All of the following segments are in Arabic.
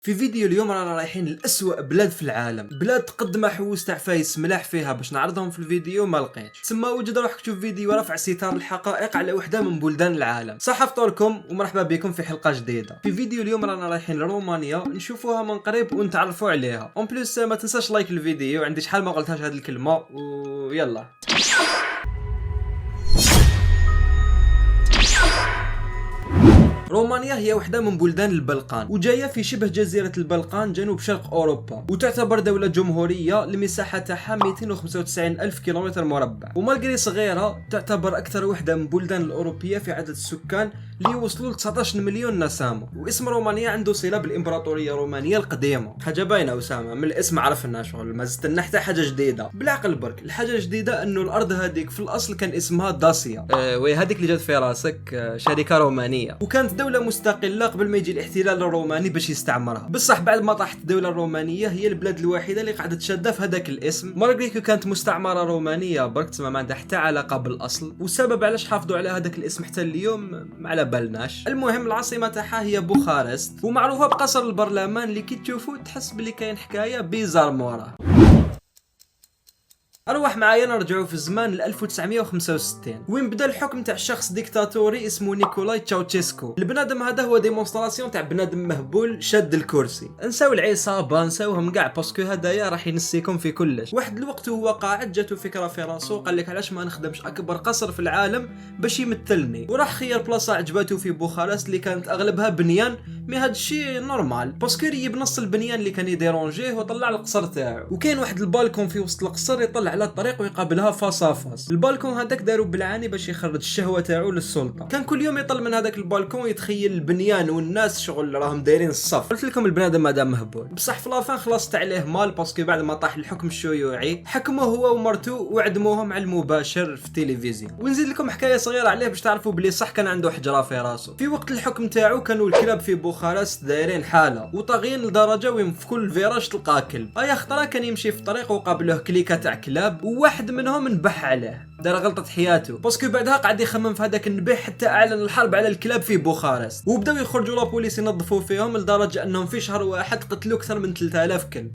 في فيديو اليوم رانا رايحين لأسوأ بلاد في العالم، بلاد تقدم حوس تاع فايس ملاح فيها باش نعرضهم في الفيديو ما لقيتش. تسمى وجد روحك تشوف فيديو رفع ستار الحقائق على وحده من بلدان العالم. صح فطوركم ومرحبا بكم في حلقه جديده. في فيديو اليوم رانا رايحين لرومانيا نشوفوها من قريب ونتعرفوا عليها. اون بليس ما تنساش لايك الفيديو، عندي شحال ما قلتهاش هذه الكلمه ويلا. رومانيا هي واحدة من بلدان البلقان وجاية في شبه جزيرة البلقان جنوب شرق أوروبا، وتعتبر دولة جمهورية المساحة تاعها 295 ألف كيلومتر مربع، ومالغري صغيرة تعتبر أكثر وحدة من بلدان الأوروبية في عدد السكان اللي يوصلوا ل 19 مليون نسمة. واسم رومانيا عنده صلة بالإمبراطورية الرومانية القديمة. حاجة باينة أسامة، من الاسم عرفنا شغل، ما زدنا حتى حاجة جديدة. بالعقل برك الحاجة الجديدة أنه الأرض هذيك في الأصل كان اسمها داسيا، وهي هذيك اللي جات في راسك، شركة رومانية، وكانت دولة مستقلة قبل ما يجي الاحتلال الروماني باش يستعمرها. بصح بعد ما طاحت الدولة الرومانية هي البلاد الوحيدة اللي قاعدة تشادة في هذاك الاسم، مالغري كانت مستعمرة رومانية برك، تسمى ما عندها حتى علاقة بالأصل. والسبب علاش حافظوا على هذاك الاسم حتى اليوم ما على بالناش. المهم العاصمة تاعها هي بوخارست، ومعروفة بقصر البرلمان اللي كي تشوفوا تحس بلي كاين حكاية بيزار موراه. اروح معايا نرجعوا في الزمان ل 1965 وين بدا الحكم تاع شخص ديكتاتوري اسمه نيكولاي تشاوشيسكو. البنادم هذا هو ديمونستراسيون تاع بنادم مهبول شاد الكرسي. نساو العصابه نساوهم كاع باسكو هدايا راح ينسيكم في كلش. واحد الوقت هو قاعد جاتو فكره في راسو، قال لك علاش ما نخدمش اكبر قصر في العالم باش يمثلني، وراح خير بلاصه عجباتو في بوخارست اللي كانت اغلبها بنيان، مي هاد الشيء نورمال باسكو يجيب نص البنيان اللي كان يديرونجيه وطلع القصر تاعو. وكاين واحد البالكون في وسط القصر يطلع على الطريق ويقابلها فاس. البالكون هذاك داروا بالعاني باش يخرج الشهوه تاعو للسلطه. كان كل يوم يطل من هذاك البالكون يتخيل البنيان والناس شغل راهم دايرين الصف. قلت لكم البنادم هذا مهبول، بصح في لافان خلصت عليه مال باسكو بعد ما طاح الحكم الشيوعي حكموه هو ومرته وعدموهم على المباشر في التلفزيون. ونزيد لكم حكايه صغيره عليه باش تعرفوا بلي صح كان عنده حجره في راسه. في وقت الحكم تاعو كانوا الكلاب في بوخارست دايرين حاله وطاغيين لدرجه وين في كل فيراج تلقى كلب. اي خطره كان يمشي في طريق وقابله كليكه تاع كلاب، وواحد منهم نبح عليه، دار غلطة حياته باسكو بعدها قاعد يخمم في هذاك النبيح حتى اعلن الحرب على الكلاب في بوخارست. وبداو يخرجوا لابوليس ينظفوا فيهم لدرجه انهم في شهر واحد قتلوا اكثر من 3000 كلب.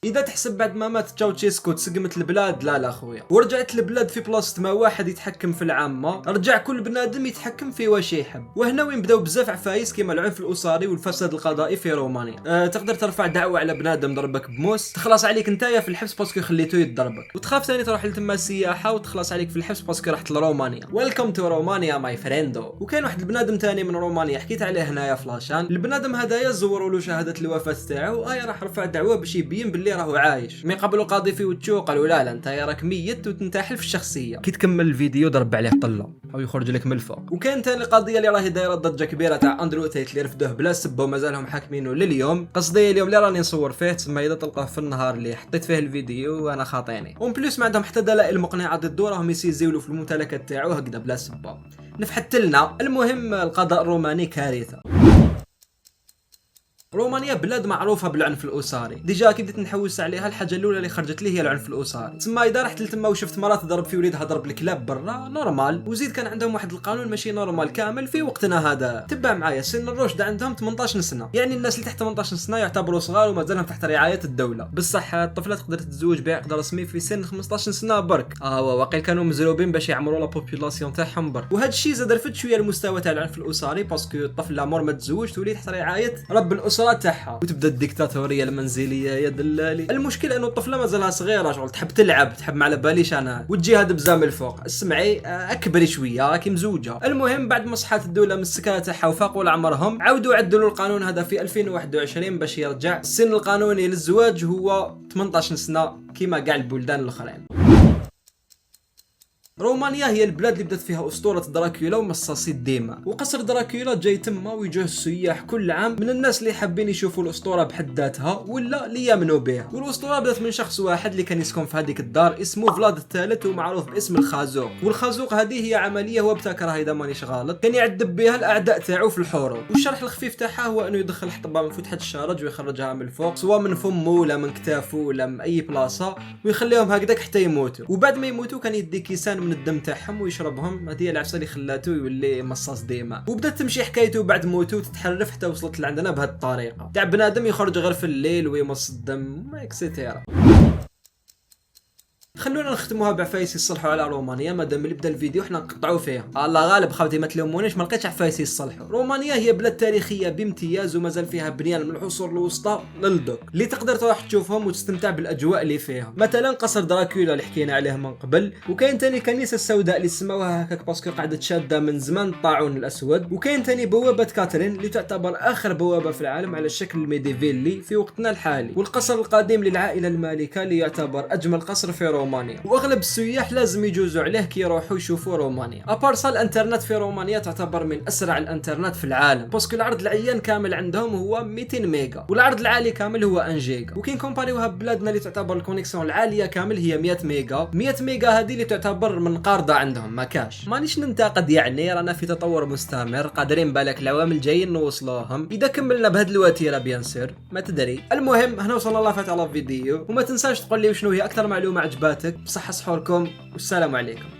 اذا تحسب بعد ما مات تشاوشيسكو تسقمت البلاد، لا خويا، ورجعت البلاد في بلاصه ما واحد يتحكم في العامه، رجع كل بنادم يتحكم في واش يحب. وهنا وين بداو بزاف عفايس كيما العنف الاسري والفساد القضائي في رومانيا. تقدر ترفع دعوه على بنادم ضربك بموس تخلص عليك نتايا في الحبس باسكو خليته يضربك، وتخاف ثاني تروح لتما السياحه وتخلص عليك في الحبس باسكو رحت لرومانيا. ويلكم تو رومانيا ماي فريندو. وكاين واحد البنادم ثاني من رومانيا حكيت عليه هنايا فلاشان. البنادم هذايا زوروا له شهاده الوفاه تاعو، راح رفع دعوه باش يبين باللي راهو عايش. من قبل القاضي في وجهه قالوا لا انت راك ميت وتنتحل في الشخصيه. كي تكمل الفيديو ضرب عليه طله او يخرج لك من الفوق. وكان ثاني قضيه اللي راهي دايره ضجه كبيره تاع اندرو تيت اللي رفدوه بلا سبه ومازالهم حاكمينه لليوم. قصدي اليوم اللي راني نصور فيه، تسمى اذا تلقاه في النهار اللي حطيت فيه الفيديو وانا خاطيني. اون بليس ما عندهم حتى دلائل مقنعه ضده، راهم يسيزيولوا في الممتلكات تاعو هكذا بلا سبه نفحت لنا. المهم القضاء الروماني كارثه. رومانيا بلاد معروفه بالعنف الاسري. ديجا كي بديت نحوس عليها الحاجه الاولى اللي خرجت لي هي العنف الاسري. تسمى اذا رحت لتما وشفت مراه تضرب في وليدها ضرب الكلاب برا نورمال. وزيد كان عندهم واحد القانون ماشي نورمال كامل في وقتنا هذا. تبع معايا سن الرشد عندهم 18 سنه، يعني الناس اللي تحت 18 سنه يعتبروا صغار ومازالهم تحت رعايه الدوله. بصح الطفله تقدر تتزوج بعقد رسمي في سن 15 سنه برك. واقيل كانوا مزروبين باش يعمروا لا بوبولاسيون تاعهم برك. وهذا الشيء زاد رفد شويه المستوى تاع العنف الاسري باسكو الطفله مور ما تزوج تولي تحت رعايه رب الاسره تاعها وتبدا الديكتاتوريه المنزليه يا دلالي. المشكله انه الطفله مازالها صغيره شغل تحب تلعب، تحب ما على باليش انا، وتجي هذا بزام الفوق اسمعي اكبري شويه راكي مزوجه. المهم بعد ما صحات الدوله من السكانه تاعها وفاقوا لعمرهم عاودوا عدلوا القانون هذا في 2021 باش يرجع السن القانوني للزواج هو 18 سنه كيما كاع البلدان الاخرين. رومانيا هي البلاد اللي بدات فيها اسطوره دراكولا ومصاصي الدماء، وقصر دراكولا جاي تما ويجوه السياح كل عام من الناس اللي حابين يشوفوا الاسطوره بحد ذاتها ولا اللي يامنوا بها. والاسطوره بدات من شخص واحد اللي كان يسكن في هذيك الدار اسمه فلاد الثالث ومعروف باسم الخازوق. والخازوق هذه هي عمليه هو ابتكرها اذا مانيش غلط، كان يعذب بها الاعداء تاعو في الحروب. والشرح الخفيف تاعها هو انه يدخل حطبه من فتحه الشرج ويخرجها من الفوق سواء من فمه ولا من كتافه ولا من اي بلاصه ويخليهم هكذاك حتى يموتوا. وبعد ما يموتوا كان يدي كيسان من من الدم تاعهم ويشربهم. هذه هي العفسه اللي خلاته يولي مصاص دماء. وبدات تمشي حكايته بعد موته وتتحرف حتى وصلت لعندنا بهذه الطريقه تاع بنادم يخرج غير في الليل ويمص الدم اكسيتيرا. خلونا نختموها بعفايس يصلحوا على رومانيا. مادام اللي بدا الفيديو حنا نقطعوا فيها. الله غالب خاوتي ما تلومونيش ما لقيتش عفايس يصلحوا. رومانيا هي بلاد تاريخيه بامتياز ومازال فيها بنيان من العصور الوسطى للدوك اللي تقدر تروح تشوفهم وتستمتع بالاجواء اللي فيها. مثلا قصر دراكولا اللي حكينا عليه من قبل، وكاين تاني الكنيسه السوداء اللي سموها هكاك باسكو قعدت شاده من زمان الطاعون الاسود، وكاين تاني بوابه كاترين اللي تعتبر اخر بوابه في العالم على الشكل الميديفيلي في وقتنا الحالي، والقصر القديم للعائله المالكه اللي يعتبر اجمل قصر في رومانيا، واغلب السياح لازم يجوزوا عليه كي يروحوا يشوفوا رومانيا. ابارسا الانترنت في رومانيا تعتبر من اسرع الانترنت في العالم، باسكو العرض العيان كامل عندهم هو 200 ميجا والعرض العالي كامل هو 1 جيجا. وكي نكومباريوها ببلادنا اللي تعتبر الكونيكسيون العاليه كامل هي 100 ميجا. 100 ميجا هذه اللي تعتبر من قارده عندهم ما كاش. مانيش ننتقد يعني، رانا في تطور مستمر قادرين بالك العوام الجايين نوصلوهم اذا كملنا بهذه الوتيره بيان سير ما تدري. المهم هنا وصلنا الله فات على الفيديو، وما تنساش تقول لي شنو هي اكثر معلومه عجباتك. بصحه صحوركم والسلام عليكم.